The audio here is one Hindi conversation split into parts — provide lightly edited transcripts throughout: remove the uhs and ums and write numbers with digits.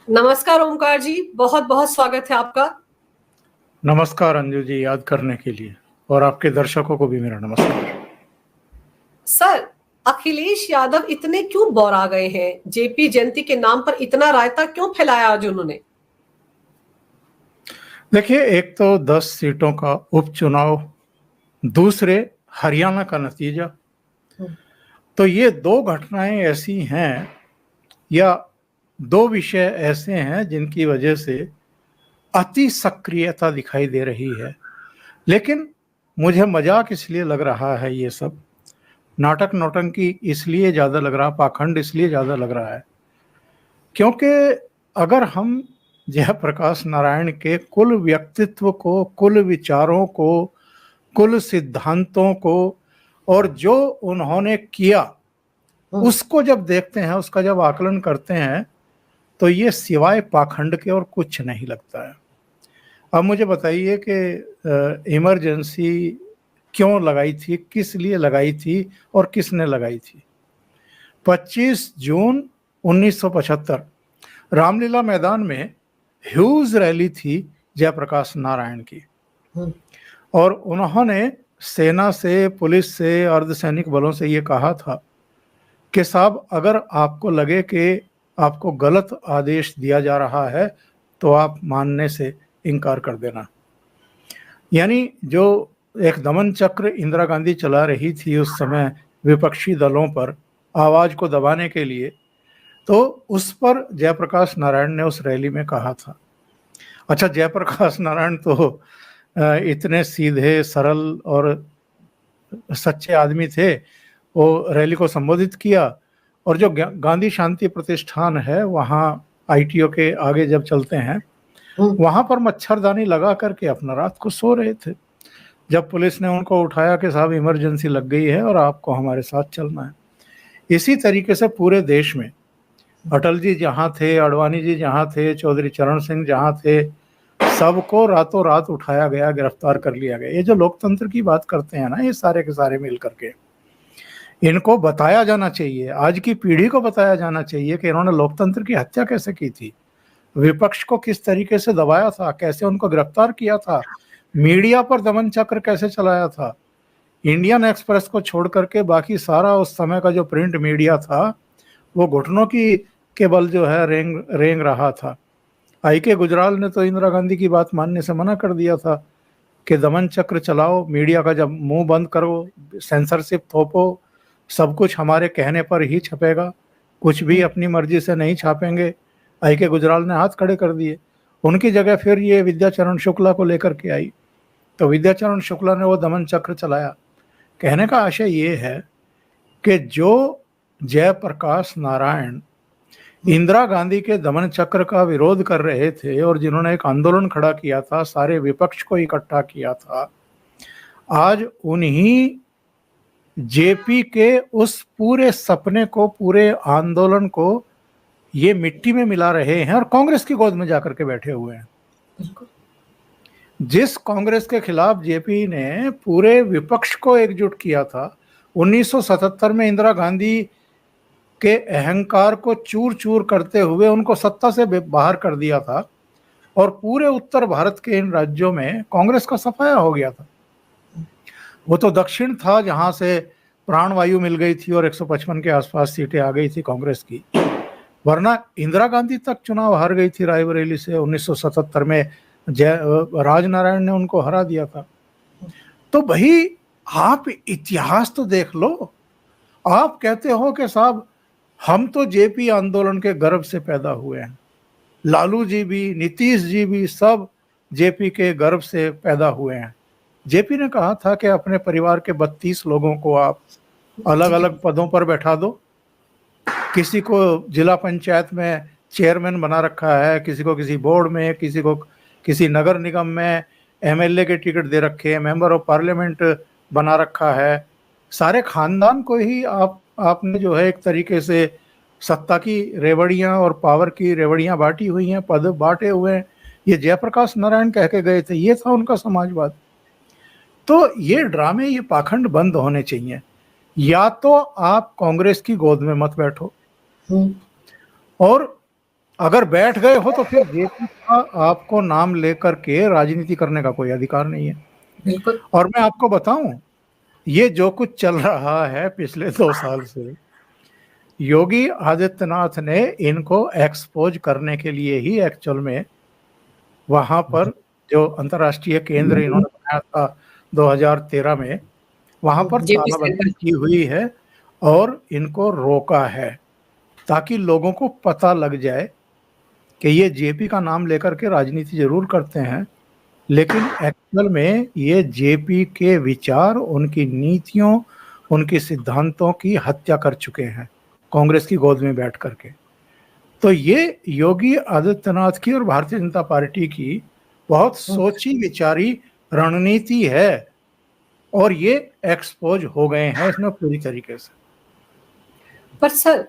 नमस्कार ओमकार जी, बहुत बहुत स्वागत है आपका। नमस्कार अंजू जी, याद करने के लिए, और आपके दर्शकों को भी मेरा नमस्कार। सर, अखिलेश यादव इतने क्यों बौरा गए हैं? जेपी जयंती के नाम पर इतना रायता क्यों फैलाया आज उन्होंने? देखिए, एक तो 10 सीटों का उपचुनाव, दूसरे हरियाणा का नतीजा। तो ये दो घटनाएं ऐसी हैं, या दो विषय ऐसे हैं जिनकी वजह से अति सक्रियता दिखाई दे रही है। लेकिन मुझे मजाक इसलिए लग रहा है, ये सब नाटक नौटंकी इसलिए ज़्यादा लग रहा, पाखंड इसलिए ज़्यादा लग रहा है क्योंकि अगर हम जयप्रकाश नारायण के कुल व्यक्तित्व को, कुल विचारों को, कुल सिद्धांतों को और जो उन्होंने किया उसको जब देखते हैं, उसका जब आकलन करते हैं, तो ये सिवाय पाखंड के और कुछ नहीं लगता है। अब मुझे बताइए कि इमरजेंसी क्यों लगाई थी, किस लिए लगाई थी और किसने लगाई थी। 25 जून 1975 रामलीला मैदान में ह्यूज रैली थी जयप्रकाश नारायण की, और उन्होंने सेना से, पुलिस से, अर्धसैनिक बलों से ये कहा था कि साहब, अगर आपको लगे कि आपको गलत आदेश दिया जा रहा है तो आप मानने से इनकार कर देना। यानी जो एक दमन चक्र इंदिरा गांधी चला रही थी उस समय विपक्षी दलों पर आवाज को दबाने के लिए, तो उस पर जयप्रकाश नारायण ने उस रैली में कहा था। अच्छा, जयप्रकाश नारायण तो इतने सीधे, सरल और सच्चे आदमी थे। वो रैली को संबोधित किया, और जो गांधी शांति प्रतिष्ठान है वहाँ आईटीओ के आगे जब चलते हैं, वहां पर मच्छरदानी लगा करके अपना रात को सो रहे थे, जब पुलिस ने उनको उठाया कि साहब इमरजेंसी लग गई है और आपको हमारे साथ चलना है। इसी तरीके से पूरे देश में अटल जी जहाँ थे, अडवाणी जी जहाँ थे, चौधरी चरण सिंह जहाँ थे, सबको रातों रात उठाया गया, गिरफ्तार कर लिया गया। ये जो लोकतंत्र की बात करते हैं ना, ये सारे के सारे मिल करके, इनको बताया जाना चाहिए, आज की पीढ़ी को बताया जाना चाहिए कि इन्होंने लोकतंत्र की हत्या कैसे की थी, विपक्ष को किस तरीके से दबाया था, कैसे उनको गिरफ्तार किया था, मीडिया पर दमन चक्र कैसे चलाया था। इंडियन एक्सप्रेस को छोड़ करके बाकी सारा उस समय का जो प्रिंट मीडिया था वो घुटनों की केवल जो है रेंग रेंग रहा था। आई.के. गुजराल ने तो इंदिरा गांधी की बात मानने से मना कर दिया था कि दमन चक्र चलाओ, मीडिया का जब मुंह बंद करो, सेंसरशिप थोपो, सब कुछ हमारे कहने पर ही छपेगा, कुछ भी अपनी मर्जी से नहीं छापेंगे। आई.के. गुजराल ने हाथ खड़े कर दिए। उनकी जगह फिर ये विद्याचरण शुक्ला को लेकर के आई, तो विद्याचरण शुक्ला ने वो दमन चक्र चलाया। कहने का आशय ये है कि जो जयप्रकाश नारायण इंदिरा गांधी के दमन चक्र का विरोध कर रहे थे और जिन्होंने एक आंदोलन खड़ा किया था, सारे विपक्ष को इकट्ठा किया था, आज उन्हीं जेपी के उस पूरे सपने को, पूरे आंदोलन को ये मिट्टी में मिला रहे हैं और कांग्रेस की गोद में जाकर के बैठे हुए हैं। जिस कांग्रेस के खिलाफ जेपी ने पूरे विपक्ष को एकजुट किया था, 1977 में इंदिरा गांधी के अहंकार को चूर चूर करते हुए उनको सत्ता से बाहर कर दिया था, और पूरे उत्तर भारत के इन राज्यों में कांग्रेस का सफाया हो गया था। वो तो दक्षिण था जहां से प्राणवायु मिल गई थी और 155 के आसपास सीटें आ गई थी कांग्रेस की, वरना इंदिरा गांधी तक चुनाव हार गई थी रायबरेली से। 1977 में राजनारायण ने उनको हरा दिया था। तो भाई, आप इतिहास तो देख लो। आप कहते हो कि साहब हम तो जेपी आंदोलन के गर्भ से पैदा हुए हैं, लालू जी भी, नीतीश जी भी, सब जेपी के गर्भ से पैदा हुए हैं। जेपी ने कहा था कि अपने परिवार के 32 लोगों को आप अलग अलग पदों पर बैठा दो, किसी को जिला पंचायत में चेयरमैन बना रखा है, किसी को किसी बोर्ड में, किसी को किसी नगर निगम में एमएलए के टिकट दे रखे हैं, मेंबर ऑफ पार्लियामेंट बना रखा है। सारे खानदान को ही आपने जो है एक तरीके से सत्ता की रेवड़ियां और पावर की रेवड़ियां बांटी हुई हैं, पद बांटे हुए हैं। ये जयप्रकाश नारायण कह के गए थे, ये था उनका समाजवाद। तो ये ड्रामे, ये पाखंड बंद होने चाहिए। या तो आप कांग्रेस की गोद में मत बैठो और अगर बैठ गए हो तो फिर जेपी का आपको नाम लेकर के राजनीति करने का कोई अधिकार नहीं है। बिल्कुल। और मैं आपको बताऊं, ये जो कुछ चल रहा है पिछले 2 साल से, योगी आदित्यनाथ ने इनको एक्सपोज करने के लिए ही एक्चुअल में वहां पर जो अंतर्राष्ट्रीय केंद्र इन्होंने बनाया था 2013 में, वहां पर जेपी सेंटर। तालाबंदी की हुई है और इनको रोका है ताकि लोगों को पता लग जाए कि ये जेपी का नाम लेकर के राजनीति जरूर करते हैं, लेकिन एक्चुअल में ये जेपी के विचार, उनकी नीतियों, उनके सिद्धांतों की हत्या कर चुके हैं कांग्रेस की गोद में बैठ करके। तो ये योगी आदित्यनाथ की और भारतीय जनता पार्टी की बहुत सोची विचारी रणनीति है और ये एक्सपोज हो गए हैं इसमें पूरी तरीके से। पर सर,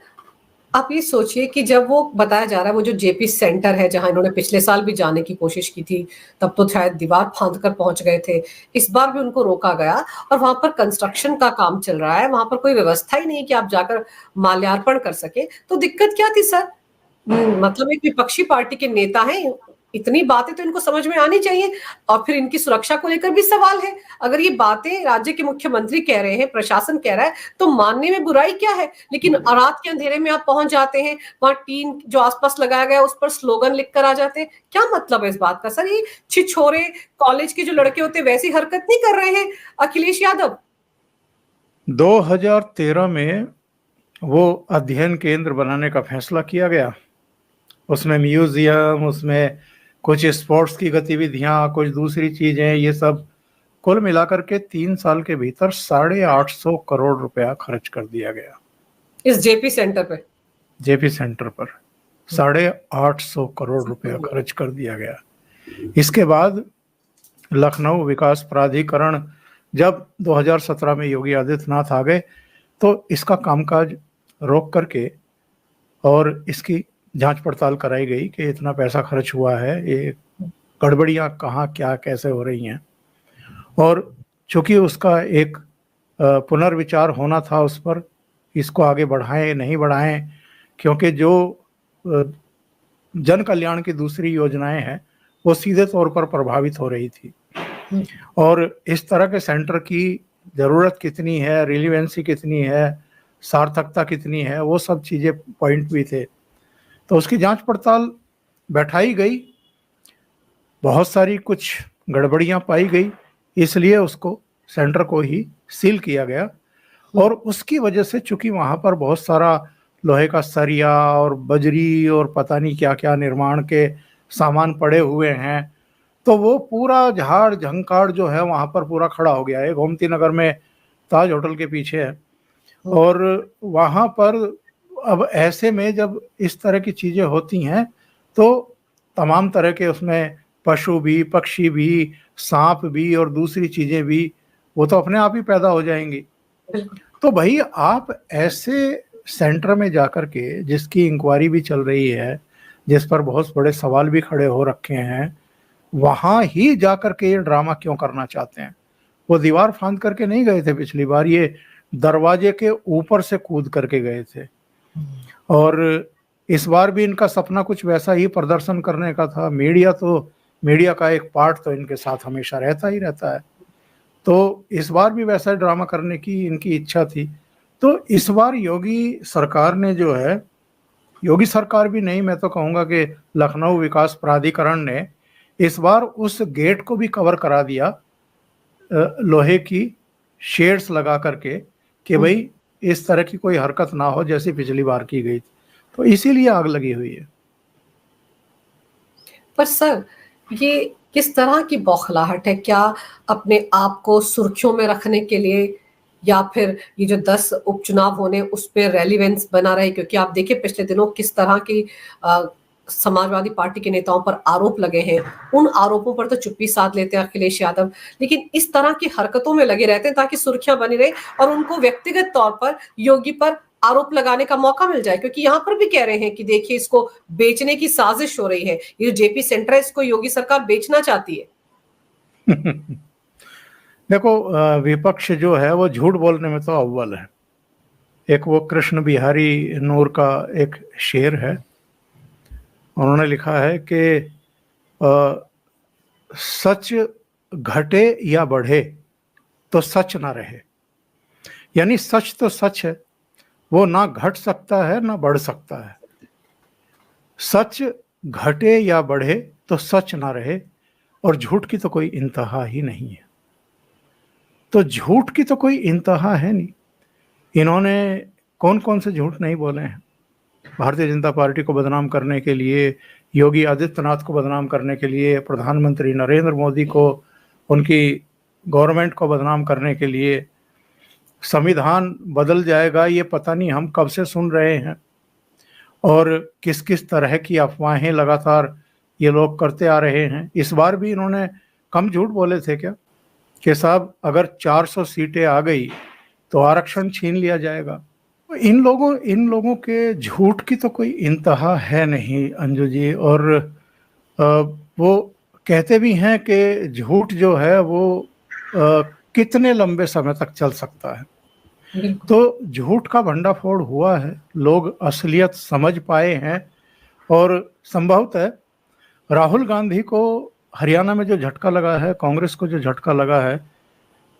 आप ये सोचिए कि जब वो बताया जा रहा है, वो जो जेपी सेंटर है जहां इन्होंने पिछले साल भी जाने की कोशिश की थी, तब तो शायद दीवार फांद कर पहुंच गए थे, इस बार भी उनको रोका गया और वहां पर कंस्ट्रक्शन का काम चल रहा है, वहां पर कोई व्यवस्था ही नहीं कि आप जाकर माल्यार्पण कर सके। तो दिक्कत क्या थी सर? मतलब एक विपक्षी पार्टी के नेता हैं, इतनी बातें तो इनको समझ में आनी चाहिए। और फिर इनकी सुरक्षा को लेकर भी सवाल है। अगर ये बातें राज्य के मुख्यमंत्री कह रहे हैं, प्रशासन कह रहा है, तो मानने में बुराई क्या है? लेकिन रात के अंधेरे में आप पहुंच जाते हैं, वहां टीन जो आसपास लगाया गया उस पर स्लोगन लिख कर आ जाते हैं। क्या मतलब है इस बात का सर? ये छिछोरे कॉलेज के जो लड़के होते हैं वैसी हरकत नहीं कर रहे हैं अखिलेश यादव। 2013 में वो अध्ययन केंद्र बनाने का फैसला किया गया, उसमें म्यूजियम, उसमें कुछ स्पोर्ट्स की गतिविधियां, कुछ दूसरी चीजें, ये सब कुल मिलाकर के 3 साल के भीतर 850 करोड़ रुपया खर्च कर दिया गया इस जेपी सेंटर पे। जेपी सेंटर पर 850 करोड़ रुपया खर्च कर दिया गया। इसके बाद लखनऊ विकास प्राधिकरण, जब 2017 में योगी आदित्यनाथ आ गए तो इसका कामकाज रोक करके और इसकी जांच पड़ताल कराई गई कि इतना पैसा खर्च हुआ है, ये गड़बड़ियां कहाँ क्या कैसे हो रही हैं। और चूंकि उसका एक पुनर्विचार होना था उस पर, इसको आगे बढ़ाएं नहीं बढ़ाएं, क्योंकि जो जन कल्याण की दूसरी योजनाएं हैं वो सीधे तौर पर प्रभावित हो रही थी। और इस तरह के सेंटर की ज़रूरत कितनी है, रिलीवेंसी कितनी है, सार्थकता कितनी है, वो सब चीज़ें पॉइंट भी थे। तो उसकी जांच पड़ताल बैठाई गई, बहुत सारी कुछ गड़बड़ियां पाई गई, इसलिए उसको सेंटर को ही सील किया गया। और उसकी वजह से चूंकि वहां पर बहुत सारा लोहे का सरिया और बजरी और पता नहीं क्या क्या निर्माण के सामान पड़े हुए हैं, तो वो पूरा झाड़ झंकाड़ जो है वहां पर पूरा खड़ा हो गया है। गोमती नगर में ताज होटल के पीछे है, और वहां पर अब ऐसे में जब इस तरह की चीजें होती हैं तो तमाम तरह के उसमें पशु भी, पक्षी भी, सांप भी और दूसरी चीजें भी, वो तो अपने आप ही पैदा हो जाएंगी। तो भाई आप ऐसे सेंटर में जाकर के, जिसकी इंक्वायरी भी चल रही है, जिस पर बहुत बड़े सवाल भी खड़े हो रखे हैं, वहां ही जाकर के ये ड्रामा क्यों करना चाहते हैं? वो दीवार फांद करके नहीं गए थे पिछली बार, ये दरवाजे के ऊपर से कूद करके गए थे। और इस बार भी इनका सपना कुछ वैसा ही प्रदर्शन करने का था। मीडिया का एक पार्ट तो इनके साथ हमेशा रहता ही रहता है, तो इस बार भी वैसा ड्रामा करने की इनकी इच्छा थी। तो इस बार योगी सरकार ने जो है, योगी सरकार भी नहीं, मैं तो कहूँगा कि लखनऊ विकास प्राधिकरण ने इस बार उस गेट को भी कवर करा दिया लोहे की शेड्स लगा करके, कि भाई इस तरह की कोई हरकत ना हो जैसी पिछली बार की गई थी। तो इसीलिए आग लगी हुई है। पर सर, ये किस तरह की बौखलाहट है? क्या अपने आप को सुर्खियों में रखने के लिए, या फिर ये जो 10 उपचुनाव होने उस पे रेलिवेंस बना रहे? क्योंकि आप देखिए पिछले दिनों किस तरह की समाजवादी पार्टी के नेताओं पर आरोप लगे हैं। उन आरोपों पर तो चुप्पी साध लेते हैं अखिलेश यादव, लेकिन इस तरह की हरकतों में लगे रहते हैं ताकि सुर्खियां बनी रहे और उनको व्यक्तिगत तौर पर योगी पर आरोप लगाने का मौका मिल जाए। क्योंकि यहां पर भी कह रहे हैं कि देखिए इसको बेचने की साजिश हो रही है, ये जो जेपी सेंटर है इसको योगी सरकार बेचना चाहती है। देखो, विपक्ष जो है वो झूठ बोलने में तो अव्वल है। एक वो कृष्ण बिहारी नूर का एक शेर है, उन्होंने लिखा है कि सच घटे या बढ़े तो सच ना रहे। यानी सच तो सच है, वो ना घट सकता है ना बढ़ सकता है। सच घटे या बढ़े तो सच ना रहे, और झूठ की तो कोई इंतहा ही नहीं है। तो झूठ की तो कोई इंतहा है नहीं। इन्होंने कौन कौन से झूठ नहीं बोले हैं। भारतीय जनता पार्टी को बदनाम करने के लिए, योगी आदित्यनाथ को बदनाम करने के लिए, प्रधानमंत्री नरेंद्र मोदी को, उनकी गवर्नमेंट को बदनाम करने के लिए। संविधान बदल जाएगा ये पता नहीं हम कब से सुन रहे हैं, और किस किस तरह की अफवाहें लगातार ये लोग करते आ रहे हैं। इस बार भी इन्होंने कम झूठ बोले थे क्या कि साहब अगर 400 सीटें आ गई तो आरक्षण छीन लिया जाएगा। इन लोगों के झूठ की तो कोई इंतहा है नहीं अंजू जी। और वो कहते भी हैं कि झूठ जो है वो कितने लंबे समय तक चल सकता है। तो झूठ का भंडाफोड़ हुआ है, लोग असलियत समझ पाए हैं। और संभवतः राहुल गांधी को हरियाणा में जो झटका लगा है, कांग्रेस को जो झटका लगा है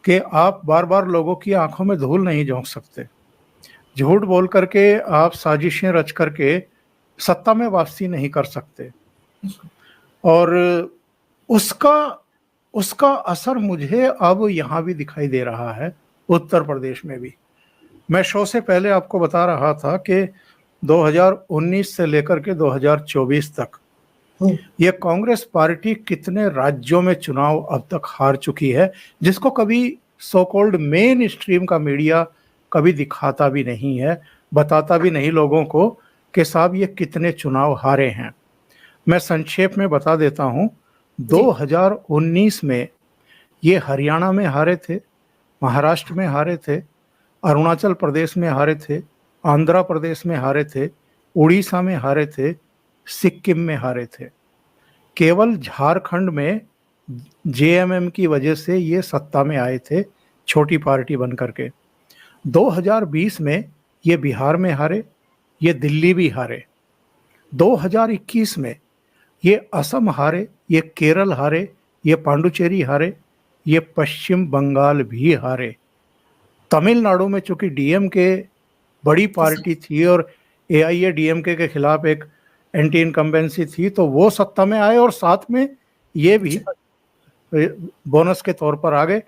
कि आप बार बार लोगों की आंखों में धूल नहीं झोंक सकते। झूठ बोल करके आप साजिशें रच करके सत्ता में वापसी नहीं कर सकते। और उसका असर मुझे अब यहाँ भी दिखाई दे रहा है, उत्तर प्रदेश में भी। मैं शो से पहले आपको बता रहा था कि 2019 से लेकर के 2024 तक ये कांग्रेस पार्टी कितने राज्यों में चुनाव अब तक हार चुकी है, जिसको कभी सो कॉल्ड मेन स्ट्रीम का मीडिया कभी दिखाता भी नहीं है, बताता भी नहीं लोगों को कि साहब ये कितने चुनाव हारे हैं। मैं संक्षेप में बता देता हूं। 2019 में ये हरियाणा में हारे थे, महाराष्ट्र में हारे थे, अरुणाचल प्रदेश में हारे थे, आंध्र प्रदेश में हारे थे, उड़ीसा में हारे थे, सिक्किम में हारे थे। केवल झारखंड में जेएमएम की वजह से ये सत्ता में आए थे, छोटी पार्टी बन करके। 2020 में ये बिहार में हारे, ये दिल्ली भी हारे। 2021 में ये असम हारे, ये केरल हारे, ये पांडुचेरी हारे, ये पश्चिम बंगाल भी हारे। तमिलनाडु में चूंकि डीएमके बड़ी पार्टी थी और एआईएडीएमके के खिलाफ एक एंटी इनकम्बेंसी थी, तो वो सत्ता में आए और साथ में ये भी बोनस के तौर पर आ गए।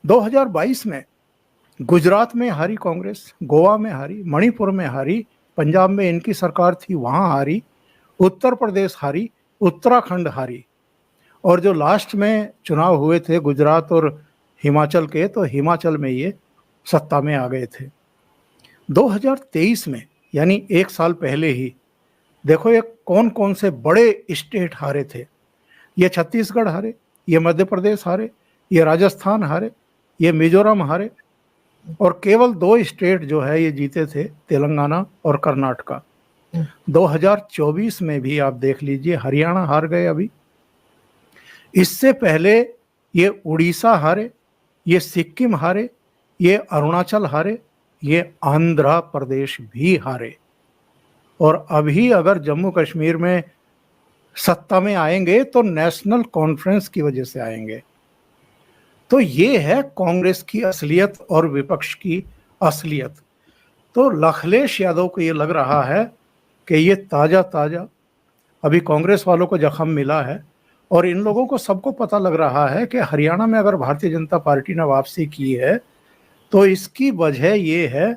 2022 में गुजरात में हारी कांग्रेस, गोवा में हारी, मणिपुर में हारी, पंजाब में इनकी सरकार थी वहाँ हारी, उत्तर प्रदेश हारी, उत्तराखंड हारी, और जो लास्ट में चुनाव हुए थे गुजरात और हिमाचल के, तो हिमाचल में ये सत्ता में आ गए थे। 2023 में यानी एक साल पहले ही देखो ये कौन कौन से बड़े स्टेट हारे थे। ये छत्तीसगढ़ हारे, ये मध्य प्रदेश हारे, ये राजस्थान हारे, ये मिजोरम हारे, और केवल 2 स्टेट जो है ये जीते थे, तेलंगाना और कर्नाटका। 2024 में भी आप देख लीजिए हरियाणा हार गए अभी। इससे पहले ये उड़ीसा हारे, ये सिक्किम हारे, ये अरुणाचल हारे, ये आंध्र प्रदेश भी हारे। और अभी अगर जम्मू कश्मीर में सत्ता में आएंगे तो नेशनल कॉन्फ्रेंस की वजह से आएंगे। तो ये है कांग्रेस की असलियत और विपक्ष की असलियत। तो अखिलेश यादव को ये लग रहा है कि ये ताज़ा ताज़ा अभी कांग्रेस वालों को जख्म मिला है, और इन लोगों को सबको पता लग रहा है कि हरियाणा में अगर भारतीय जनता पार्टी ने वापसी की है तो इसकी वजह ये है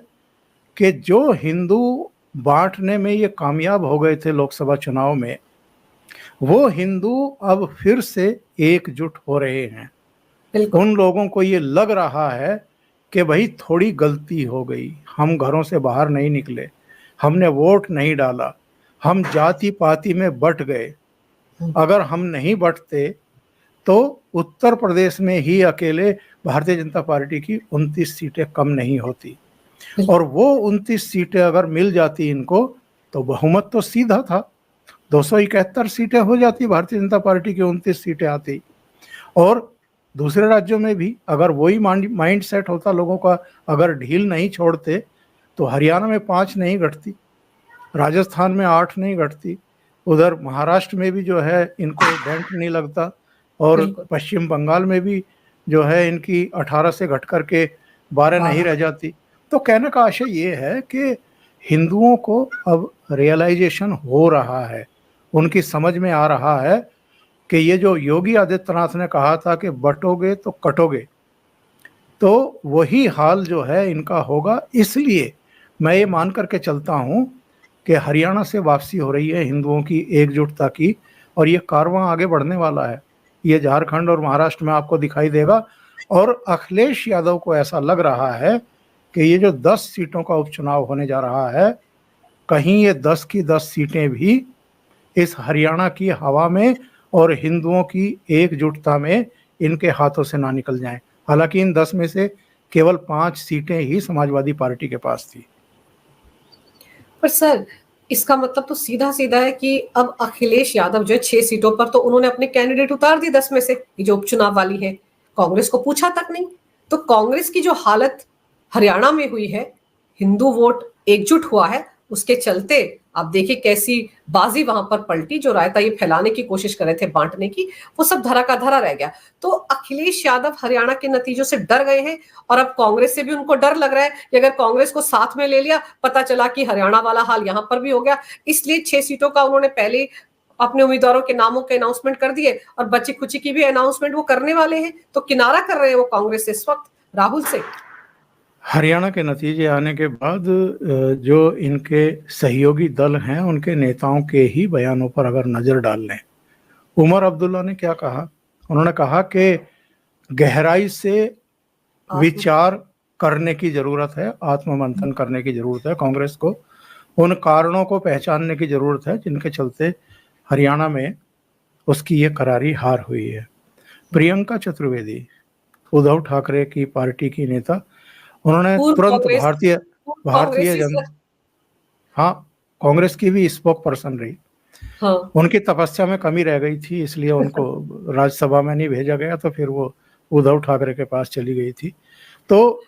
कि जो हिंदू बांटने में ये कामयाब हो गए थे लोकसभा चुनाव में, वो हिंदू अब फिर से एकजुट हो रहे हैं। उन लोगों को ये लग रहा है कि भाई थोड़ी गलती हो गई, हम घरों से बाहर नहीं निकले, हमने वोट नहीं डाला, हम जाति पाति में बट गए। अगर हम नहीं बटते तो उत्तर प्रदेश में ही अकेले भारतीय जनता पार्टी की 29 सीटें कम नहीं होती, और वो 29 सीटें अगर मिल जाती इनको तो बहुमत तो सीधा था, 271 सीटें हो जाती भारतीय जनता पार्टी की, 29 सीटें आती। और दूसरे राज्यों में भी अगर वही माइंड सेट होता लोगों का, अगर ढील नहीं छोड़ते, तो हरियाणा में 5 नहीं घटती, राजस्थान में 8 नहीं घटती, उधर महाराष्ट्र में भी जो है इनको डेंट नहीं लगता, और बिल्कुल। पश्चिम बंगाल में भी जो है इनकी 18 से घट कर के 12 नहीं रह जाती। तो कहने का आशय ये है कि हिंदुओं को अब रियलाइजेशन हो रहा है, उनकी समझ में आ रहा है कि ये जो योगी आदित्यनाथ ने कहा था कि बटोगे तो कटोगे, तो वही हाल जो है इनका होगा। इसलिए मैं ये मान करके चलता हूँ कि हरियाणा से वापसी हो रही है हिंदुओं की एकजुटता की, और ये कारवां आगे बढ़ने वाला है। ये झारखंड और महाराष्ट्र में आपको दिखाई देगा, और अखिलेश यादव को ऐसा लग रहा है कि ये जो 10 सीटों का उपचुनाव होने जा रहा है, कहीं ये 10 की 10 सीटें भी इस हरियाणा की हवा में और हिंदुओं की एकजुटता में इनके हाथों से ना निकल जाएं। हालांकि इन 10 में से केवल 5 सीटें ही समाजवादी पार्टी के पास थी। पर सर, इसका मतलब तो सीधा सीधा है कि अब अखिलेश यादव जो है 6 सीटों पर तो उन्होंने अपने कैंडिडेट उतार दिए 10 में से, ये जो उपचुनाव वाली है, कांग्रेस को पूछा तक नहीं। तो कांग्रेस की जो हालत हरियाणा में हुई है, हिंदू वोट एकजुट हुआ है, उसके चलते आप देखिए कैसी बाजी वहां पर पलटी। जो रायता ये फैलाने की कोशिश कर रहे थे, बांटने की, वो सब धरा का धरा रह गया। तो अखिलेश यादव हरियाणा के नतीजों से डर गए हैं, और अब कांग्रेस से भी उनको डर लग रहा है कि अगर कांग्रेस को साथ में ले लिया, पता चला कि हरियाणा वाला हाल यहां पर भी हो गया। इसलिए 6 सीटों का उन्होंने पहले ही अपने उम्मीदवारों के नामों के अनाउंसमेंट कर दिए, और बची खुची की भी अनाउंसमेंट वो करने वाले हैं। तो किनारा कर रहे हैं वो कांग्रेस से इस वक्त राहुल से। हरियाणा के नतीजे आने के बाद जो इनके सहयोगी दल हैं उनके नेताओं के ही बयानों पर अगर नजर डाल लें, उमर अब्दुल्ला ने क्या कहा? उन्होंने कहा कि गहराई से विचार करने की जरूरत है, आत्ममंथन करने की जरूरत है, कांग्रेस को उन कारणों को पहचानने की जरूरत है जिनके चलते हरियाणा में उसकी ये करारी हार हुई है। प्रियंका चतुर्वेदी, उद्धव ठाकरे की पार्टी की नेता, उन्होंने तुरंत भारतीय जन हाँ, कांग्रेस की भी स्पोक पर्सन रही। हाँ। उनकी तपस्या में कमी रह गई थी, इसलिए उनको राज्यसभा में नहीं भेजा गया, तो फिर वो उद्धव ठाकरे के पास चली गई थी। तो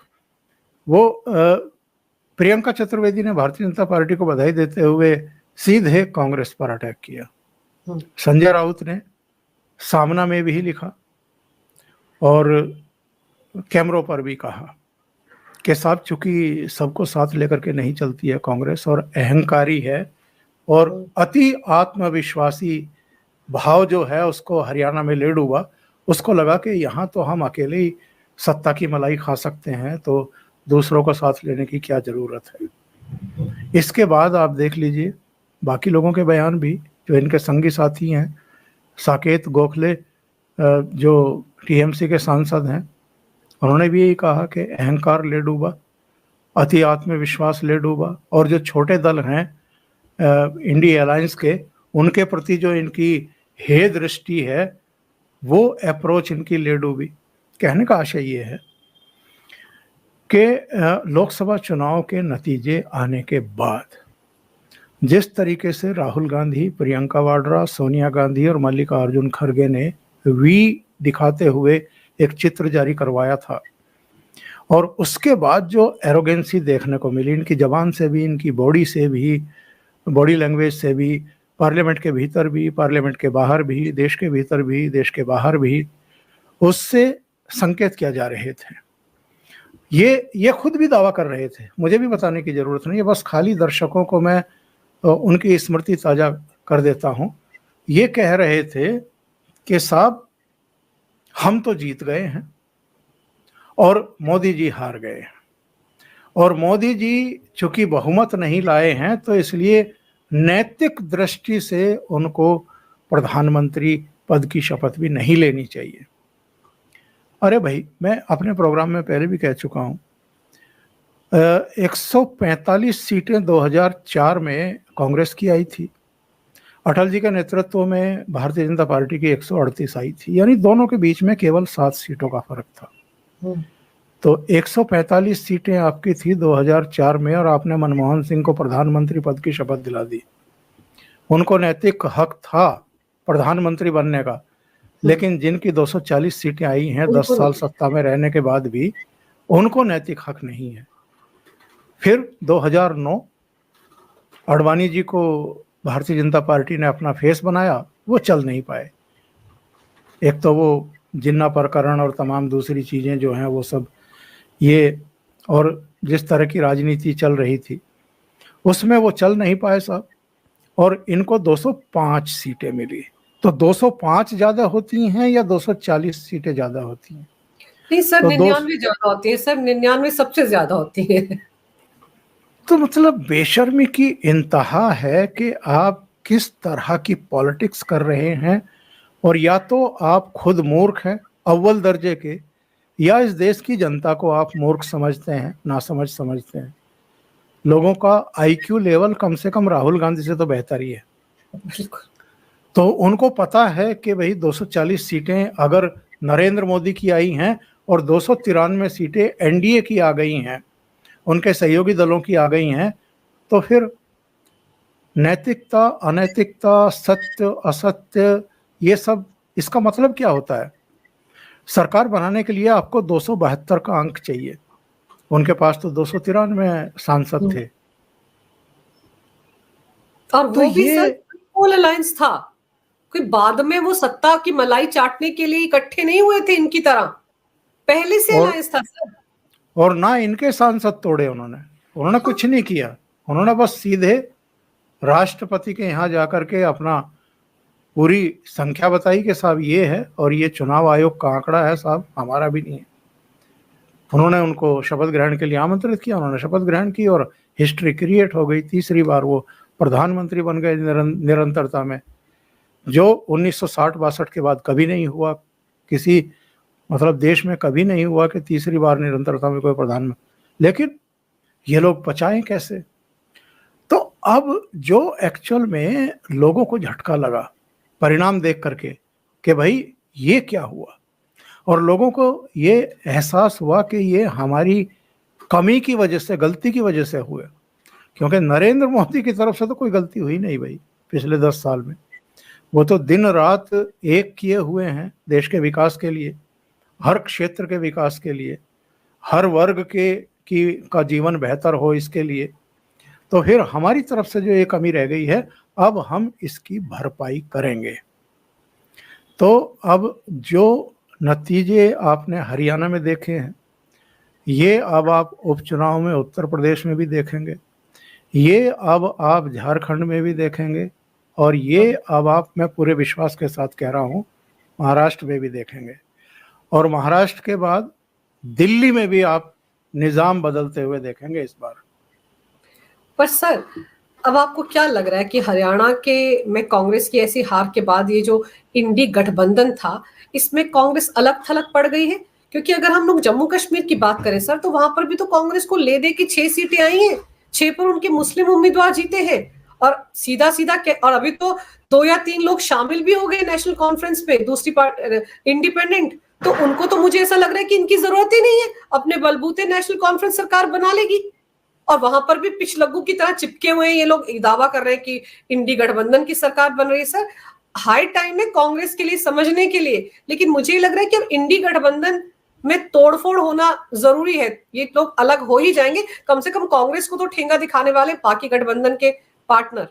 वो प्रियंका चतुर्वेदी ने भारतीय जनता पार्टी को बधाई देते हुए सीधे कांग्रेस पर अटैक किया। संजय राउत ने सामना में भी लिखा और कैमरों पर भी कहा कि साहब, चूंकि सबको साथ लेकर के नहीं चलती है कांग्रेस, और अहंकारी है और अति आत्मविश्वासी भाव जो है उसको हरियाणा में ले डूबा। उसको लगा कि यहाँ तो हम अकेले ही सत्ता की मलाई खा सकते हैं, तो दूसरों को साथ लेने की क्या जरूरत है। इसके बाद आप देख लीजिए बाकी लोगों के बयान भी, जो इनके संगी साथी हैं, साकेत गोखले जो टीएमसी के सांसद हैं, उन्होंने भी यही कहा कि अहंकार ले डूबा, अति आत्मविश्वास ले डूबा, और जो छोटे दल हैं इंडिया अलायंस के, उनके प्रति जो इनकी हे दृष्टि है, वो अप्रोच इनकी ले डूबी। कहने का आशय ये है कि लोकसभा चुनाव के नतीजे आने के बाद जिस तरीके से राहुल गांधी, प्रियंका वाड्रा, सोनिया गांधी और मल्लिकार्जुन खड़गे ने वी दिखाते हुए एक चित्र जारी करवाया था, और उसके बाद जो एरोगेंसी देखने को मिली इनकी जबान से भी, इनकी बॉडी से भी, बॉडी लैंग्वेज से भी, पार्लियामेंट के भीतर भी, पार्लियामेंट के बाहर भी, देश के भीतर भी, देश के बाहर भी, उससे संकेत किया जा रहे थे। ये खुद भी दावा कर रहे थे, मुझे भी बताने की जरूरत नहीं है, बस खाली दर्शकों को मैं उनकी स्मृति ताजा कर देता हूं। ये कह रहे थे कि साहब, हम तो जीत गए हैं और मोदी जी हार गए, और मोदी जी चूंकि बहुमत नहीं लाए हैं तो इसलिए नैतिक दृष्टि से उनको प्रधानमंत्री पद की शपथ भी नहीं लेनी चाहिए। अरे भाई, मैं अपने प्रोग्राम में पहले भी कह चुका हूं, 145 सीटें 2004 में कांग्रेस की आई थी, अटल जी के नेतृत्व में भारतीय जनता पार्टी की 138 आई थी, यानी दोनों के बीच में केवल 7 सीटों का फर्क था। तो 145 सीटें आपकी थी 2004 में, और आपने मनमोहन सिंह को प्रधानमंत्री पद की शपथ दिला दी। उनको नैतिक हक था प्रधानमंत्री बनने का, लेकिन जिनकी 240 सीटें आई हैं 10 साल सत्ता में रहने के बाद भी, उनको नैतिक हक नहीं है। फिर 2009 अडवाणी जी को भारतीय जनता पार्टी ने अपना फेस बनाया, वो चल नहीं पाए। एक तो वो जिन्ना प्रकरण और तमाम दूसरी चीज़ें जो हैं वो सब, ये और जिस तरह की राजनीति चल रही थी उसमें वो चल नहीं पाए साहब। और इनको 205 सीटें मिली। तो 205 ज़्यादा होती हैं या 240 सीटें ज़्यादा होती हैं? नहीं सर, तो 99 ज्यादा होती है सर, 99 सबसे ज्यादा होती है। तो मतलब बेशर्मी की इंतहा है कि आप किस तरह की पॉलिटिक्स कर रहे हैं। और या तो आप खुद मूर्ख हैं अव्वल दर्जे के, या इस देश की जनता को आप मूर्ख समझते हैं, नासमझ समझते हैं। लोगों का आईक्यू लेवल कम से कम राहुल गांधी से तो बेहतर ही है। बिल्कुल। तो उनको पता है कि भाई 240 सीटें अगर नरेंद्र मोदी की आई हैं और 293 सीटें एनडीए की आ गई हैं, उनके सहयोगी दलों की आ गई हैं, तो फिर नैतिकता, अनैतिकता, सत्य, असत्य, ये सब, इसका मतलब क्या होता है? सरकार बनाने के लिए आपको 272 का अंक चाहिए, उनके पास तो 293 सांसद थे। और तो वो भी सर ये पोल अलायंस था, कोई बाद में वो सत्ता की मलाई चाटने के लिए इकट्ठे नहीं हुए थे इनकी तरह, पहले से और अलायंस था सर। और ना इनके सांसद तोड़े उन्होंने, उन्होंने कुछ नहीं किया। उन्होंने बस सीधे राष्ट्रपति के यहाँ जाकर के अपना पूरी संख्या बताई कि साहब ये है और ये चुनाव आयोग का आंकड़ा है साहब, हमारा भी नहीं है। उन्होंने उनको शपथ ग्रहण के लिए आमंत्रित किया, उन्होंने शपथ ग्रहण की और हिस्ट्री क्रिएट हो गई। तीसरी बार वो प्रधानमंत्री बन गए निरंतरता में, जो 1960-62 के बाद कभी नहीं हुआ किसी, मतलब देश में कभी नहीं हुआ कि तीसरी बार निरंतरता में कोई प्रधानमंत्री। लेकिन ये लोग बचाएं कैसे? तो अब जो एक्चुअल में लोगों को झटका लगा परिणाम देख करके कि भाई ये क्या हुआ, और लोगों को ये एहसास हुआ कि ये हमारी कमी की वजह से, गलती की वजह से हुए। क्योंकि नरेंद्र मोदी की तरफ से तो कोई गलती हुई नहीं भाई पिछले 10 साल में। वो तो दिन रात एक किए हुए हैं देश के विकास के लिए, हर क्षेत्र के विकास के लिए, हर वर्ग के का जीवन बेहतर हो इसके लिए। तो फिर हमारी तरफ से जो ये कमी रह गई है, अब हम इसकी भरपाई करेंगे। तो अब जो नतीजे आपने हरियाणा में देखे हैं, ये अब आप उपचुनाव में उत्तर प्रदेश में भी देखेंगे, ये अब आप झारखंड में भी देखेंगे, और ये अब आप, मैं पूरे विश्वास के साथ कह रहा हूँ, महाराष्ट्र में भी देखेंगे। और महाराष्ट्र के बाद दिल्ली में भी आप निजाम बदलते हुए देखेंगे इस बार। पर सर, अब आपको क्या लग रहा है कि हरियाणा के में कांग्रेस की ऐसी हार के बाद ये जो इंडी गठबंधन था, इसमें कांग्रेस अलग थलग पड़ गई है? क्योंकि अगर हम लोग जम्मू कश्मीर की बात करें सर, तो वहां पर भी तो कांग्रेस को ले दे के 6 सीटें आई हैं, 6 पर उनके मुस्लिम उम्मीदवार जीते हैं। और सीधा सीधा और अभी तो 2 या 3 लोग शामिल भी हो गए नेशनल कॉन्फ्रेंस में, दूसरी पार्ट इंडिपेंडेंट। तो उनको तो मुझे ऐसा लग रहा है कि इनकी जरूरत ही नहीं है, अपने बलबूते नेशनल कॉन्फ्रेंस सरकार बना लेगी। और वहां पर भी पिछलग्गू की तरह चिपके हुए हैं ये लोग, दावा कर रहे हैं कि इंडी गठबंधन की सरकार बन रही है। सर, हाई टाइम है कांग्रेस के लिए समझने के लिए, लेकिन मुझे लग रहा है कि अब इंडी गठबंधन में तोड़फोड़ होना जरूरी है। ये लोग अलग हो ही जाएंगे, कम से कम कांग्रेस को तो ठेंगा दिखाने वाले बाकी गठबंधन के पार्टनर।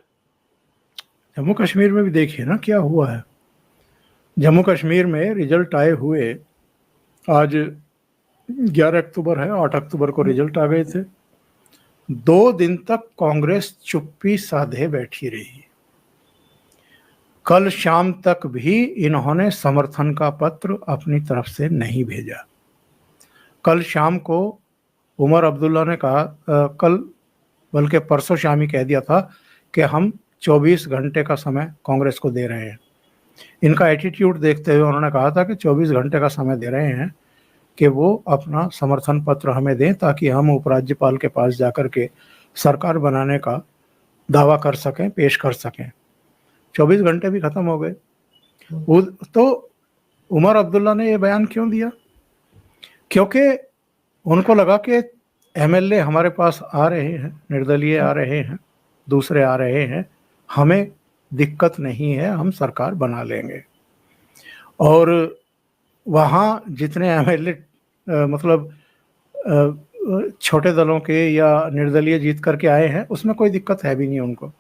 जम्मू कश्मीर में भी देखिए ना क्या हुआ है। जम्मू कश्मीर में रिजल्ट आए हुए, आज 11 अक्टूबर है, 8 अक्टूबर को रिजल्ट आ गए थे। 2 दिन तक कांग्रेस चुप्पी साधे बैठी रही। कल शाम तक भी इन्होंने समर्थन का पत्र अपनी तरफ से नहीं भेजा। कल शाम को उमर अब्दुल्ला ने कहा, कल बल्कि परसों शाम ही कह दिया था कि हम 24 घंटे का समय कांग्रेस को दे रहे हैं। इनका एटीट्यूड देखते हुए उन्होंने कहा था कि 24 घंटे का समय दे रहे हैं कि वो अपना समर्थन पत्र हमें दें, ताकि हम उपराज्यपाल के पास जाकर के सरकार बनाने का दावा कर सकें, पेश कर सकें। 24 घंटे भी खत्म हो गए। तो उमर अब्दुल्ला ने ये बयान क्यों दिया? क्योंकि उनको लगा कि एमएलए हमारे पास आ रहे हैं, निर्दलीय आ रहे हैं, दूसरे आ रहे हैं, हमें दिक्कत नहीं है, हम सरकार बना लेंगे। और वहाँ जितने एमएलए मतलब छोटे दलों के या निर्दलीय जीत करके आए हैं, उसमें कोई दिक्कत है भी नहीं उनको।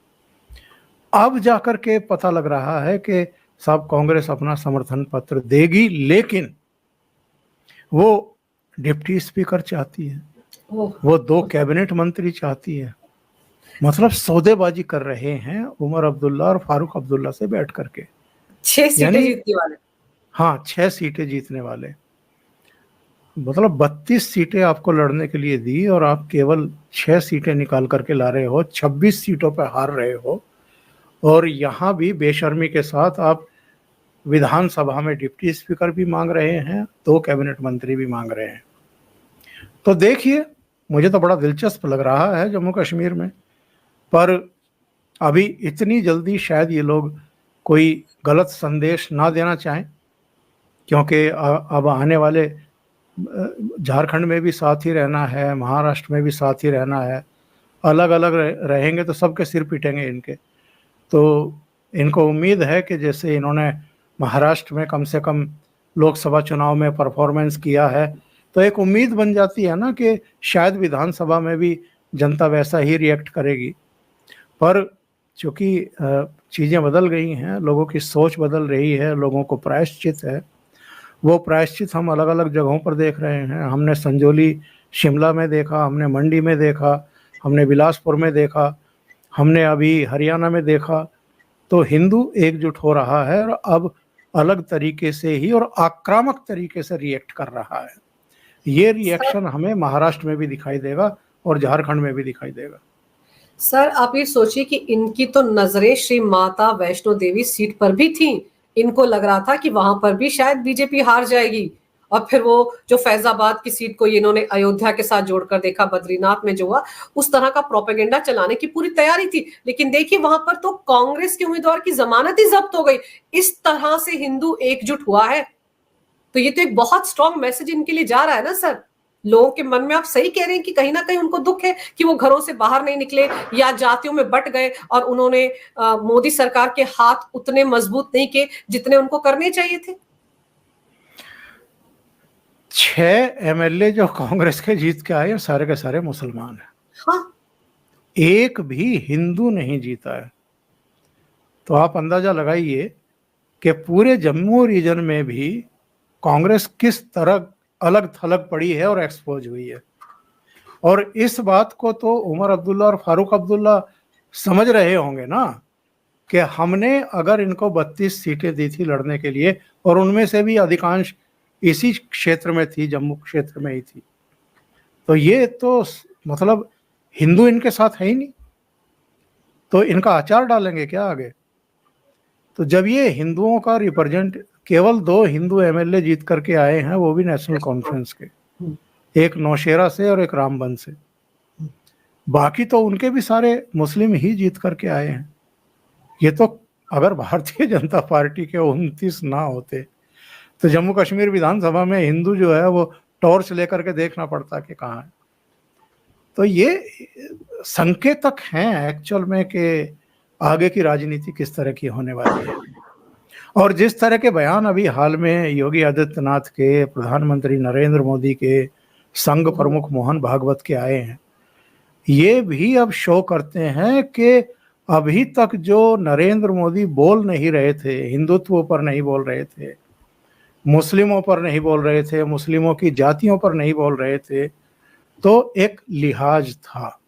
अब जाकर के पता लग रहा है कि साहब कांग्रेस अपना समर्थन पत्र देगी, लेकिन वो डिप्टी स्पीकर चाहती है, वो 2 कैबिनेट मंत्री चाहती है। मतलब सौदेबाजी कर रहे हैं उमर अब्दुल्ला और फारूक अब्दुल्ला से बैठ करके। 6 सीटें जीतने वाले। हाँ, 6 सीटें जीतने वाले। मतलब 32 सीटें आपको लड़ने के लिए दी और आप केवल 6 सीटें निकाल करके ला रहे हो, 26 सीटों पर हार रहे हो। और यहाँ भी बेशर्मी के साथ आप विधानसभा में डिप्टी स्पीकर भी मांग रहे हैं, 2 कैबिनेट मंत्री भी मांग रहे हैं। तो देखिए, मुझे तो बड़ा दिलचस्प लग रहा है जम्मू कश्मीर में, पर अभी इतनी जल्दी शायद ये लोग कोई गलत संदेश ना देना चाहें, क्योंकि अब आने वाले झारखंड में भी साथ ही रहना है, महाराष्ट्र में भी साथ ही रहना है। अलग अलग रहेंगे तो सबके सिर पिटेंगे इनके। तो इनको उम्मीद है कि जैसे इन्होंने महाराष्ट्र में कम से कम लोकसभा चुनाव में परफॉर्मेंस किया है, तो एक उम्मीद बन जाती है ना कि शायद विधानसभा में भी जनता वैसा ही रिएक्ट करेगी। पर चूँकि चीज़ें बदल गई हैं, लोगों की सोच बदल रही है, लोगों को प्रायश्चित है। वो प्रायश्चित हम अलग अलग जगहों पर देख रहे हैं। हमने संजौली शिमला में देखा, हमने मंडी में देखा, हमने बिलासपुर में देखा, हमने अभी हरियाणा में देखा। तो हिंदू एकजुट हो रहा है और अब अलग तरीके से ही और आक्रामक तरीके से रिएक्ट कर रहा है। ये रिएक्शन हमें महाराष्ट्र में भी दिखाई देगा और झारखंड में भी दिखाई देगा। सर, आप ये सोचिए कि इनकी तो नजरें श्री माता वैष्णो देवी सीट पर भी थी। इनको लग रहा था कि वहां पर भी शायद बीजेपी हार जाएगी, और फिर वो जो फैजाबाद की सीट को इन्होंने अयोध्या के साथ जोड़कर देखा, बद्रीनाथ में जो हुआ, उस तरह का प्रोपेगेंडा चलाने की पूरी तैयारी थी। लेकिन देखिए, वहां पर तो कांग्रेस के उम्मीदवार की जमानत ही जब्त हो गई। इस तरह से हिंदू एकजुट हुआ है, तो ये तो एक बहुत स्ट्रॉन्ग मैसेज इनके लिए जा रहा है ना सर। लोगों के मन में आप सही कह रहे हैं कि कहीं ना कहीं उनको दुख है कि वो घरों से बाहर नहीं निकले या जातियों में बट गए, और उन्होंने मोदी सरकार के हाथ उतने मजबूत नहीं किए जितने उनको करने चाहिए थे। 6 एमएलए जो कांग्रेस के जीत के आए सारे के सारे मुसलमान हैं। हाँ, एक भी हिंदू नहीं जीता है। तो आप अंदाजा लगाइए कि पूरे जम्मू रीजन में भी कांग्रेस किस तरह अलग थलग पड़ी है और एक्सपोज हुई है। और इस बात को तो उमर अब्दुल्ला और फारूक अब्दुल्ला समझ रहे होंगे ना कि हमने अगर इनको 32 सीटें दी थी लड़ने के लिए, और उनमें से भी अधिकांश इसी क्षेत्र में थी, जम्मू क्षेत्र में ही थी, तो ये तो मतलब हिंदू इनके साथ है ही नहीं, तो इनका अचार डालेंगे क्या आगे। तो जब ये हिंदुओं का रिप्रेजेंट, केवल 2 हिंदू एमएलए जीत करके आए हैं, वो भी नेशनल कॉन्फ्रेंस के, एक नौशेरा से और एक रामबन से, बाकी तो उनके भी सारे मुस्लिम ही जीत करके आए हैं। ये तो अगर भारतीय जनता पार्टी के 29 ना होते तो जम्मू कश्मीर विधानसभा में हिंदू जो है वो टॉर्च लेकर के देखना पड़ता कि कहाँ है। तो ये संकेतक हैं एक्चुअल में कि आगे की राजनीति किस तरह की होने वाली है। और जिस तरह के बयान अभी हाल में योगी आदित्यनाथ के, प्रधानमंत्री नरेंद्र मोदी के, संघ प्रमुख मोहन भागवत के आए हैं, ये भी अब शो करते हैं कि अभी तक जो नरेंद्र मोदी बोल नहीं रहे थे, हिंदुत्व पर नहीं बोल रहे थे, मुस्लिमों पर नहीं बोल रहे थे, मुस्लिमों की जातियों पर नहीं बोल रहे थे, तो एक लिहाज था।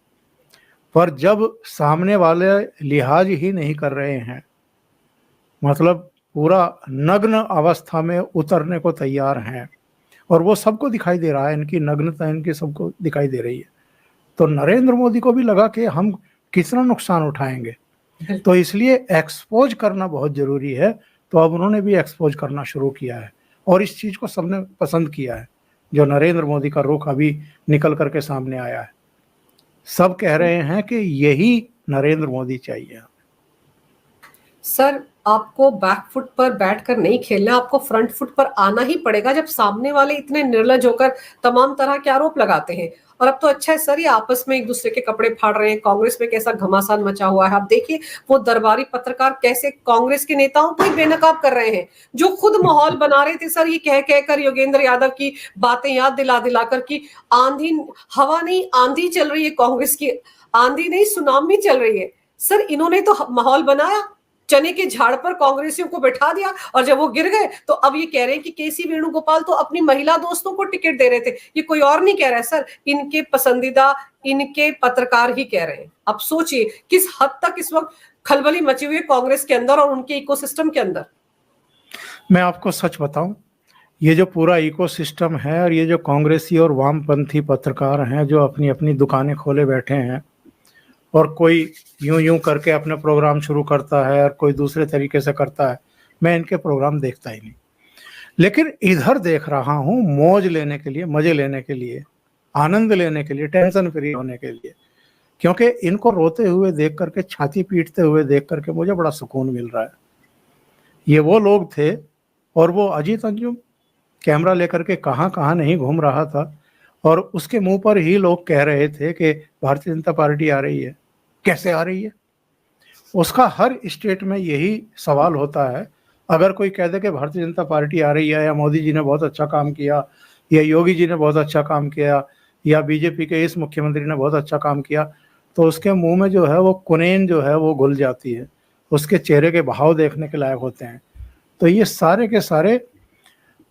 पर जब सामने वाले लिहाज ही नहीं कर रहे हैं, मतलब पूरा नग्न अवस्था में उतरने को तैयार हैं, और वो सबको दिखाई दे रहा है, इनकी नग्नता इनकी सबको दिखाई दे रही है, तो नरेंद्र मोदी को भी लगा कि हम कितना नुकसान उठाएंगे, तो इसलिए एक्सपोज करना बहुत जरूरी है। तो अब उन्होंने भी एक्सपोज करना शुरू किया है, और इस चीज को सबने पसंद किया है, जो नरेंद्र मोदी का रुख अभी निकल करके सामने आया है। सब कह रहे हैं कि यही नरेंद्र मोदी चाहिए। सर, आपको बैक फुट पर बैठकर नहीं खेलना, आपको फ्रंट फुट पर आना ही पड़ेगा जब सामने वाले इतने निर्लज होकर तमाम तरह के आरोप लगाते हैं। और अब तो अच्छा है सर, ये आपस में एक दूसरे के कपड़े फाड़ रहे हैं। कांग्रेस में कैसा घमासान मचा हुआ है, आप देखिए वो दरबारी पत्रकार कैसे कांग्रेस के नेताओं को ही बेनकाब कर रहे हैं, जो खुद माहौल बना रहे थे सर, ये कह कहकर योगेंद्र यादव की बातें याद दिला दिलाकर कि आंधी हवा नहीं आंधी चल रही है, कांग्रेस की आंधी नहीं सुनामी चल रही है। सर इन्होंने तो माहौल बनाया, चने के झाड़ पर कांग्रेसियों को बैठा दिया, और जब वो गिर गए तो अब ये कह रहे हैं कि केसी वेणुगोपाल तो अपनी महिला दोस्तों को टिकट दे रहे थे। ये कोई और नहीं कह रहा है सर, इनके पसंदीदा इनके पत्रकार ही कह रहे हैं। अब सोचिए किस हद तक इस वक्त खलबली मची हुई है कांग्रेस के अंदर और उनके इकोसिस्टम के अंदर। मैं आपको सच बताऊं, ये जो पूरा इकोसिस्टम है और ये जो कांग्रेसी और वामपंथी पत्रकार हैं जो अपनी अपनी दुकानें खोले बैठे हैं, और कोई यूं यूं करके अपने प्रोग्राम शुरू करता है और कोई दूसरे तरीके से करता है, मैं इनके प्रोग्राम देखता ही नहीं। लेकिन इधर देख रहा हूं मौज लेने के लिए, मजे लेने के लिए, आनंद लेने के लिए, टेंशन फ्री होने के लिए, क्योंकि इनको रोते हुए देख करके, छाती पीटते हुए देख करके मुझे बड़ा सुकून मिल रहा है। ये वो लोग थे, और वो अजीत अंजुम कैमरा लेकर के कहाँ कहाँ नहीं घूम रहा था, और उसके मुंह पर ही लोग कह रहे थे कि भारतीय जनता पार्टी आ रही है। कैसे आ रही है? उसका हर स्टेट में यही सवाल होता है। अगर कोई कह दे कि भारतीय जनता पार्टी आ रही है, या मोदी जी ने बहुत अच्छा काम किया, या योगी जी ने बहुत अच्छा काम किया, या बीजेपी के इस मुख्यमंत्री ने बहुत अच्छा काम किया, तो उसके मुंह में जो है वो कुनैन जो है वो घुल जाती है, उसके चेहरे के भाव देखने के लायक होते हैं। तो ये सारे के सारे,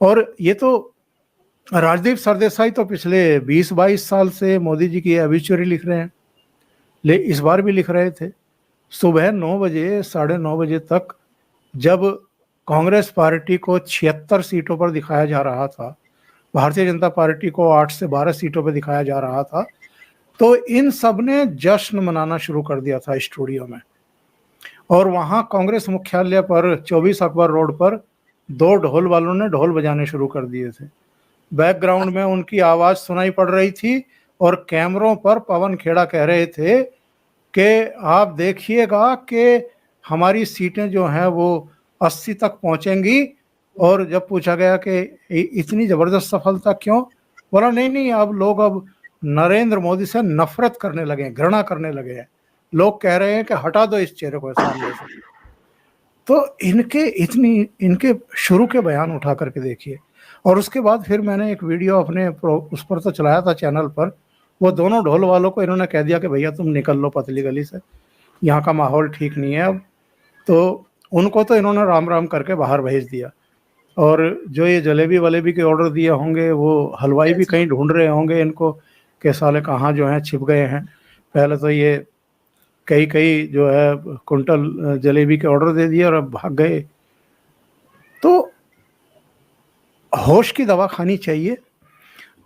और ये तो राजदीप सरदेसाई तो पिछले 20-22 साल से मोदी जी की ऑब्ituary लिख रहे हैं, ले इस बार भी लिख रहे थे। सुबह 9 बजे, 9:30 बजे तक जब कांग्रेस पार्टी को 76 सीटों पर दिखाया जा रहा था, भारतीय जनता पार्टी को 8 से 12 सीटों पर दिखाया जा रहा था, तो इन सब ने जश्न मनाना शुरू कर दिया था स्टूडियो में। और वहां कांग्रेस मुख्यालय पर 24 अकबर रोड पर 2 ढोल वालों ने ढोल बजाने शुरू कर दिए थे। बैकग्राउंड में उनकी आवाज सुनाई पड़ रही थी, और कैमरों पर पवन खेड़ा कह रहे थे कि आप देखिएगा कि हमारी सीटें जो हैं वो 80 तक पहुंचेंगी। और जब पूछा गया कि इतनी जबरदस्त सफलता क्यों, बोला नहीं नहीं, अब लोग अब नरेंद्र मोदी से नफरत करने लगे, घृणा करने लगे हैं, लोग कह रहे हैं कि हटा दो इस चेहरे को सामने से। तो इनके शुरू के बयान उठा करके देखिए। और उसके बाद फिर मैंने एक वीडियो अपने उस पर तो चलाया था चैनल पर, वो दोनों ढोल वालों को इन्होंने कह दिया कि भैया तुम निकल लो पतली गली से, यहाँ का माहौल ठीक नहीं है अब। तो उनको तो इन्होंने राम राम करके बाहर भेज दिया। और जो ये जलेबी वलेबी के ऑर्डर दिए होंगे, वो हलवाई भी कहीं ढूंढ रहे होंगे इनको कि साले कहाँ जो हैं छिप गए हैं। पहले तो ये कई जो है कुंटल जलेबी के ऑर्डर दे दिए और अब भाग गए। तो होश की दवा खानी चाहिए।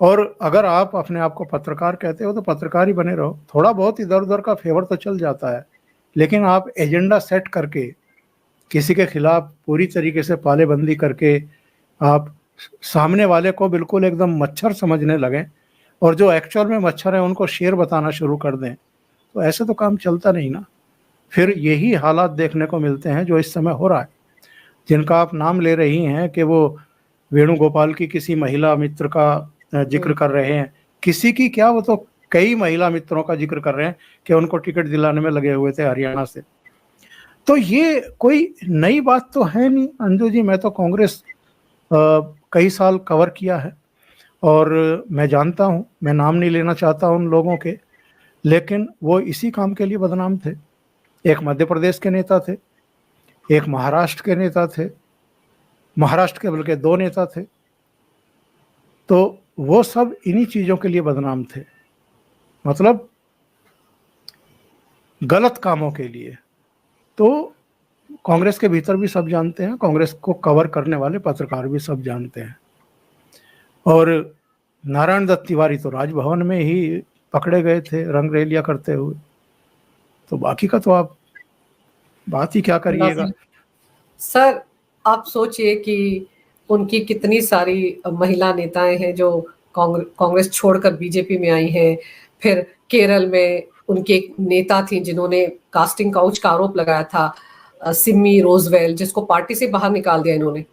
और अगर आप अपने आप को पत्रकार कहते हो तो पत्रकार ही बने रहो। थोड़ा बहुत इधर उधर का फेवर तो चल जाता है, लेकिन आप एजेंडा सेट करके किसी के खिलाफ पूरी तरीके से पालेबंदी करके आप सामने वाले को बिल्कुल एकदम मच्छर समझने लगें, और जो एक्चुअल में मच्छर है उनको शेर बताना शुरू कर दें, तो ऐसे तो काम चलता नहीं ना। फिर यही हालात देखने को मिलते हैं जो इस समय हो रहा है। जिनका आप नाम ले रही हैं कि वो वेणुगोपाल की किसी महिला मित्र का जिक्र कर रहे हैं, किसी की क्या, वो तो कई महिला मित्रों का जिक्र कर रहे हैं कि उनको टिकट दिलाने में लगे हुए थे हरियाणा से। तो ये कोई नई बात तो है नहीं अंजू जी। मैं तो कांग्रेस कई साल कवर किया है, और मैं जानता हूँ, मैं नाम नहीं लेना चाहता उन लोगों के, लेकिन वो इसी काम के लिए बदनाम थे। एक मध्य प्रदेश के नेता थे, एक महाराष्ट्र के नेता थे, महाराष्ट्र के बल्कि 2 नेता थे। तो वो सब इन्हीं चीज़ों के लिए बदनाम थे, मतलब गलत कामों के लिए। तो कांग्रेस के भीतर भी सब जानते हैं, कांग्रेस को कवर करने वाले पत्रकार भी सब जानते हैं। और नारायण दत्त तिवारी तो राजभवन में ही पकड़े गए थे रंग रैलियां करते हुए। तो बाकी का तो आप बात ही क्या करिएगा। सर आप सोचिए कि उनकी कितनी सारी महिला नेताएं हैं जो कांग्रेस छोड़कर बीजेपी में आई हैं। फिर केरल में उनकी एक नेता थी जिन्होंने कास्टिंग काउच का आरोप लगाया था, सिमी रोजवेल, जिसको पार्टी से बाहर निकाल दिया इन्होंने।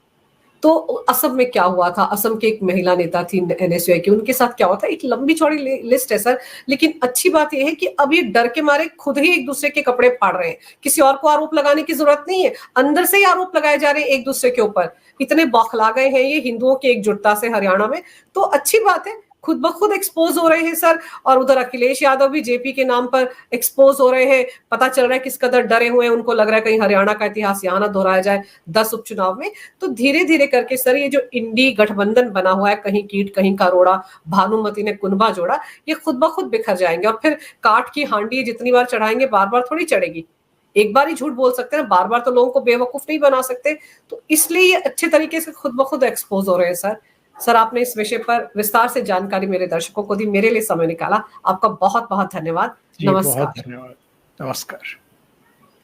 तो असम में क्या हुआ था, असम की एक महिला नेता थी एनएसयूआई की, उनके साथ क्या हुआ था, एक लंबी चौड़ी लिस्ट है सर। लेकिन अच्छी बात यह है कि अब ये डर के मारे खुद ही एक दूसरे के कपड़े फाड़ रहे हैं, किसी और को आरोप लगाने की जरूरत नहीं है, अंदर से ही आरोप लगाए जा रहे हैं एक दूसरे के ऊपर। इतने बौखला गए हैं ये हिंदुओं की एकजुटता से हरियाणा में। तो अच्छी बात है, खुद ब खुद एक्सपोज हो रहे हैं सर, और उधर अखिलेश यादव भी जेपी के नाम पर एक्सपोज हो रहे हैं। पता चल रहा है किस कदर डरे हुए हैं, उनको लग रहा है कहीं हरियाणा का इतिहास यहाँ ना दोहराया जाए 10 उपचुनाव में। तो धीरे धीरे करके सर ये जो इंडी गठबंधन बना हुआ है, कहीं कीट कहीं का रोड़ा, भानुमति ने कुनबा जोड़ा, ये खुद ब खुद बिखर जाएंगे। और फिर काठ की हांडी जितनी बार चढ़ाएंगे बार बार थोड़ी चढ़ेगी, एक बार ही झूठ बोल सकते हैं, बार बार तो लोगों को बेवकूफ नहीं बना सकते। तो इसलिए ये अच्छे तरीके से खुद ब खुद एक्सपोज हो रहे हैं सर। सर आपने इस विषय पर विस्तार से जानकारी मेरे दर्शकों को दी, मेरे लिए समय निकाला, आपका बहुत बहुत धन्यवाद। जी बहुत नमस्कार। धन्यवाद। नमस्कार।